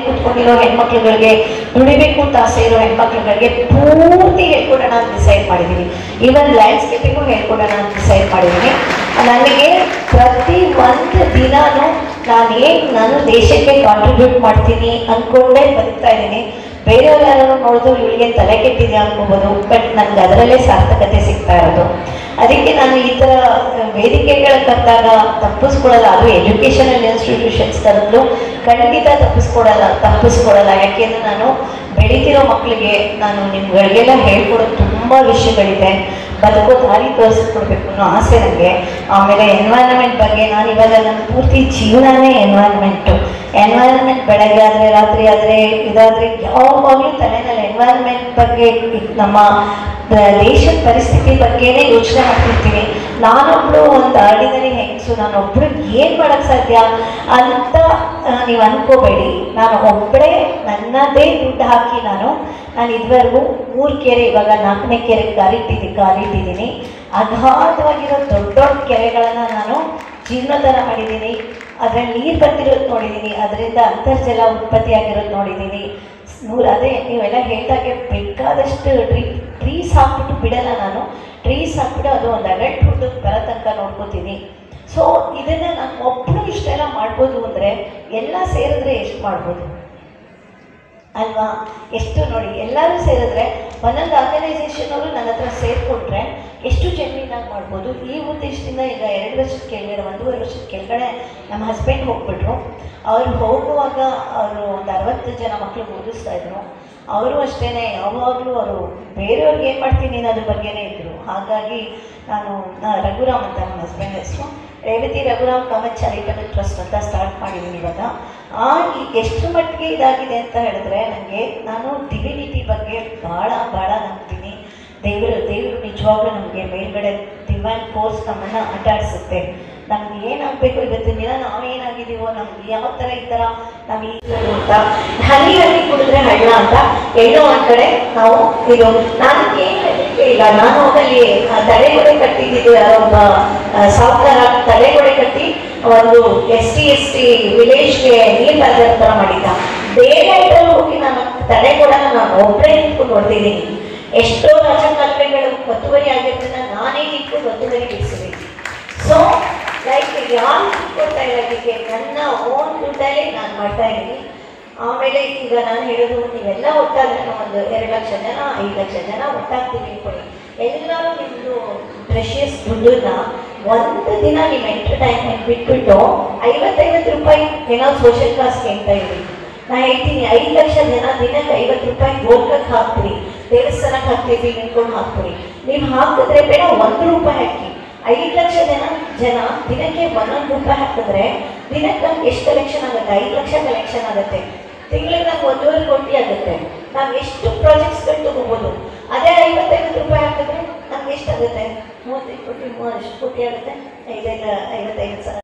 ಕುತ್ಕೊಂಡಿರೋ ಹೆಣ್ಮಕ್ಳುಗಳಿಗೆ, ದುಡಿಬೇಕು ಅಂತ ಆಸೆ ಇರೋ ಹೆಣ್ಮಕ್ಳುಗಳಿಗೆ ಪೂರ್ತಿ ಹೇಳ್ಕೊಡೋಣ ಅಂತ ಡಿಸೈಡ್ ಮಾಡಿದ್ದೀನಿ. ಈವನ್ ಲ್ಯಾಂಡ್ಸ್ಕೇಪಿಂಗು ಹೇಳ್ಕೊಡೋಣ ಅಂತ ಡಿಸೈಡ್ ಮಾಡಿದ್ದೀನಿ. ನನಗೆ ಪ್ರತಿ ಒಂದು ದಿನಾನು ನಾನು ದೇಶಕ್ಕೆ ಕಾಂಟ್ರಿಬ್ಯೂಟ್ ಮಾಡ್ತೀನಿ ಅಂದ್ಕೊಂಡೇ ಬದುಕ್ತಾ ಇದ್ದೀನಿ. ಬೇರೆಯವ್ರು ಯಾರು ನೋಡಿದ್ರು ಇವಳಿಗೆ ತಲೆ ಕೆಟ್ಟಿದೆ ಅನ್ಕೋಬೋದು, ಬಟ್ ನನಗೆ ಅದರಲ್ಲೇ ಸಾರ್ಥಕತೆ ಸಿಗ್ತಾ ಇರೋದು. ಅದಕ್ಕೆ ನಾನು ಈ ಥರ ವೇದಿಕೆಗಳ ಕರೆದಾಗ ತಪ್ಪಿಸ್ಕೊಳ್ಳಲ್ಲ. ಅದು ಎಜುಕೇಷನಲ್ ಇನ್ಸ್ಟಿಟ್ಯೂಷನ್ಸ್ ಕರೆದ್ರು ಖಂಡಿತ ತಪ್ಪಿಸ್ಕೊಡಲ್ಲ. ಯಾಕೆಂದರೆ ನಾನು ಬೆಳೀತಿರೋ ಮಕ್ಕಳಿಗೆ ನಾನು ನಿಮ್ಗಳಿಗೆಲ್ಲ ಹೇಳ್ಕೊಡೋದು ತುಂಬ ವಿಷಯಗಳಿದೆ. ಬದುಕೋ ದಾರಿ ತೋರಿಸ್ಕೊಡ್ಬೇಕು ಅನ್ನೋ ಆಸೆ ನನಗೆ. ಆಮೇಲೆ ಎನ್ವೈರನ್ಮೆಂಟ್ ಬಗ್ಗೆ ನಾನು ಇವಾಗ ನನ್ನ ಪೂರ್ತಿ ಜೀವನನೇ ಎನ್ವೈರನ್ಮೆಂಟ್ ಬೆಳಗ್ಗೆ ಆದರೆ ರಾತ್ರಿ ಆದರೆ ಇದಾದರೆ ಯಾವಾಗಲೂ ತಲೆನಲ್ಲಿ ಎನ್ವೈರನ್ಮೆಂಟ್ ಬಗ್ಗೆ, ನಮ್ಮ ದೇಶದ ಪರಿಸ್ಥಿತಿ ಬಗ್ಗೆನೇ ಯೋಚನೆ ಮಾಡ್ತಿರ್ತೀನಿ. ನಾನೊಬ್ಳು ಒಂದು ಆರ್ಡಿನರಿ ಹೆಂಗಸು, ನಾನೊಬ್ಳು ಏನು ಮಾಡೋಕ್ಕೆ ಸಾಧ್ಯ ಅಂತ ನೀವು ಅನ್ಕೋಬೇಡಿ. ನಾನು ಒಬ್ಬಳೇ ನನ್ನದೇ ದುಡ್ಡು ಹಾಕಿ ನಾನು ಇದುವರೆಗೂ 3 ಕೆರೆ, ಇವಾಗ 4ನೇ ಕೆರೆಗೆ ಕಾಲಿಟ್ಟಿದ್ದೀನಿ. ಅಗಾಧವಾಗಿರೋ ದೊಡ್ಡ ಕೆರೆಗಳನ್ನು ನಾನು ಜೀರ್ಣೋದ್ಧಾರ ಮಾಡಿದ್ದೀನಿ. ಅದರಲ್ಲಿ ನೀರು ಬರ್ತಿರೋದು ನೋಡಿದ್ದೀನಿ, ಅದರಿಂದ ಅಂತರ್ಜಲ ಉತ್ಪತ್ತಿ ಆಗಿರೋದು ನೋಡಿದ್ದೀನಿ. ಅದೇ ನೀವೆಲ್ಲ ಹೇಳಿದಾಗೆ ಬೇಕಾದಷ್ಟು ಟ್ರೀಸ್ ಹಾಕ್ಬಿಟ್ಟು ಬಿಡಲ್ಲ ನಾನು. ಟ್ರೀಸ್ ಹಾಕ್ಬಿಟ್ಟು ಅದು ಒಂದು ಅಡಲ್ಟ್ ಹುಡುಗ ಬರೋ ತನಕ ನೋಡ್ಕೋತೀನಿ. ಸೊ ಇದನ್ನು ನಾನು ಒಬ್ಬರು ಇಷ್ಟೆಲ್ಲ ಮಾಡ್ಬೋದು ಅಂದರೆ ಎಲ್ಲ ಸೇರಿದ್ರೆ ಎಷ್ಟು ಮಾಡ್ಬೋದು ಅಲ್ವಾ? ಎಷ್ಟು ನೋಡಿ, ಎಲ್ಲರೂ ಸೇರಿದ್ರೆ ಒಂದೊಂದು ಆರ್ಗನೈಸೇಷನ್ ಅವರು ನನ್ನ ಹತ್ರ ಸೇರಿಕೊಂಡ್ರೆ ಎಷ್ಟು ಜಮೀನಾಗಿ ಮಾಡ್ಬೋದು. ಈ ಉದ್ದೇಶದಿಂದ ಈಗ 2 ವರ್ಷದ ಕೆಳಗಡೆ, 1.5 ವರ್ಷದ ಕೆಳಗಡೆ ನಮ್ಮ ಹಸ್ಬೆಂಡ್ ಹೋಗ್ಬಿಟ್ರು. ಅವ್ರು ಹೋಗುವಾಗ ಅವರು ಒಂದು 60 ಜನ ಮಕ್ಕಳಿಗೆ ಓದಿಸ್ತಾ ಇದ್ರು. ಅವರು ಅಷ್ಟೇ ಯಾವಾಗಲೂ ಅವರು ಬೇರೆಯವ್ರಿಗೆ ಏನು ಮಾಡ್ತೀನಿ ಅನ್ನೋದ್ರ ಬಗ್ಗೆನೇ ಇದ್ದರು. ಹಾಗಾಗಿ ನಾನು ರಘುರಾಮ್ ಅಂತ ನಮ್ಮ ಹಸ್ಬೆಂಡ್ ಹೆಸರು, ರೇವತಿ ರಘುರಾಮ್ ಕಾಮತ್ ಚಾರಿಟಬಲ್ ಟ್ರಸ್ಟ್ ಅಂತ ಸ್ಟಾರ್ಟ್ ಮಾಡಿದ್ದೀನಿ ಇವಾಗ. ಎಷ್ಟು ಮಟ್ಟಿಗೆ ಇದಾಗಿದೆ ಅಂತ ಹೇಳಿದ್ರೆ, ನಾನು ಡಿವಿನಿಟಿ ಬಗ್ಗೆ ಭಾಳ ನಂಬ್ತೀನಿ. ದೇವರು ನಿಜವಾಗ್ಲೂ ನಮಗೆ ಮೇಲ್ಗಡೆ ಡಿವೈನ್ ಫೋರ್ಸ್ ನಮ್ಮನ್ನು ಆಟಾಡಿಸುತ್ತೆ. ನಮ್ಗೆ ಏನಾಗಬೇಕು ಇವತ್ತಿನ ದಿನ ನಾವೇನಾಗಿದ್ದೀವೋ, ನಮ್ಗೆ ಯಾವ ಥರ ಈ ಥರ ನಾವು ಅಂತ ಹನಿ ಕುಡಿದ್ರೆ ಹಳ್ಳ ಅಂತ ಎಲ್ಲೋ ಒಂದು ಕಡೆ ನಾವು ಇದು ನಾನು ಏನು ಇಲ್ಲ. ನಾನು ಹೋಗಲ್ಲಿ ತಡೆಗೋಡೆ ಕಟ್ಟಿದ್ದು, ಯಾರೋ ಒಬ್ಬ ಸಾವುಕಾರ ತಡೆಗೋಡೆ ಕಟ್ಟಿ ಒಂದು ST ವಿಲೇಜ್ಗೆ ನೀರು ಬರೋ ಥರ ಮಾಡಿದ್ದ. ಡೇಲೈಟಲ್ಲಿ ಹೋಗಿ ನಾನು ತಡೆಗೋಡನ ನಾನು ಒಬ್ಬರೇ ನಿಂತ್ಕೊಂಡು ಹೊಡ್ತಿದ್ದೀನಿ. ಎಷ್ಟೋ ರಾಜಕಾಲುವೆಗಳು ಒತ್ತುವರಿ ಆಗಿರೋದನ್ನ ನಾನೇ ನಿಂತ್ಕೊಂಡು ಒತ್ತುವರಿ ಬಿಡಿಸಿದ್ದೀನಿ. ಸೊ ಲೈಕ್ ಯಾರು ಕೊಡ್ತಾ ಇಲ್ಲ, ಹೀಗೆ ನನ್ನ ಓನ್ ದುಡ್ಡಲ್ಲಿ ನಾನು ಮಾಡ್ತಾ ಇದ್ದೀನಿ. ಆಮೇಲೆ ಈಗ ನಾನು ಹೇಳೋದು, ನೀವೆಲ್ಲ ಒಟ್ಟಾದ್ರೆ ಒಂದು 2 ಲಕ್ಷ ಜನ 5 ಲಕ್ಷ ಜನ ಒಟ್ಟಾಗ್ತೀವಿ ಅಂದ್ಕೊಳ್ಳಿ. ಎಲ್ಲರೂ ನಿಮ್ಮದು ಪ್ರೆಷಿಯಸ್ ದುಡ್ಡನ್ನ ಒಂದು ದಿನ ನಿಮ್ಮ ಎಂಟರ್ಟೈನ್ಮೆಂಟ್ ಬಿಟ್ಬಿಟ್ಟು 50 ರೂಪಾಯಿ ಏನೋ ಸೋಷಿಯಲ್ ಕಾಸ್ಟ್ಗೆ ಅಂತ ಹೇಳಿ ನಾನು ಹೇಳ್ತೀನಿ. 5 ಲಕ್ಷ ಜನ ದಿನಕ್ಕೆ 50 ರೂಪಾಯಿ ಗೋಲ್ಕಕ್ಕೆ ಹಾಕ್ತೀರಿ, ದೇವಸ್ಥಾನಕ್ಕೆ ಹಾಕ್ತೀವಿ, ನಿಂತ್ಕೊಂಡು ಹಾಕ್ತೀರಿ. ನೀವು ಹಾಕಿದ್ರೆ ಬೇಡ 1 ರೂಪಾಯಿ ಹಾಕಿ. 5 ಲಕ್ಷ ಜನ ದಿನಕ್ಕೆ 1 ರೂಪಾಯಿ ಹಾಕಿದ್ರೆ ದಿನಕ್ಕೆ ನಮ್ಗೆ ಎಷ್ಟು ಕಲೆಕ್ಷನ್ ಆಗುತ್ತೆ? 5 ಲಕ್ಷ ಕಲೆಕ್ಷನ್ ಆಗುತ್ತೆ. ತಿಂಗಳಿಗೆ ನಮ್ಗೆ 1.5 ಕೋಟಿ ಆಗುತ್ತೆ. ನಾವು ಎಷ್ಟು ಪ್ರಾಜೆಕ್ಟ್ಸ್ಗಳು ತಗೋಬೋದು? ಅದೇ 50 ರೂಪಾಯಿ ಹಾಕಿದ್ರೆ ನಮ್ಗೆ ಎಷ್ಟಾಗುತ್ತೆ? 35 ಕೋಟಿ, 30 ಕೋಟಿ ಆಗುತ್ತೆ. 55 ಸಾವಿರ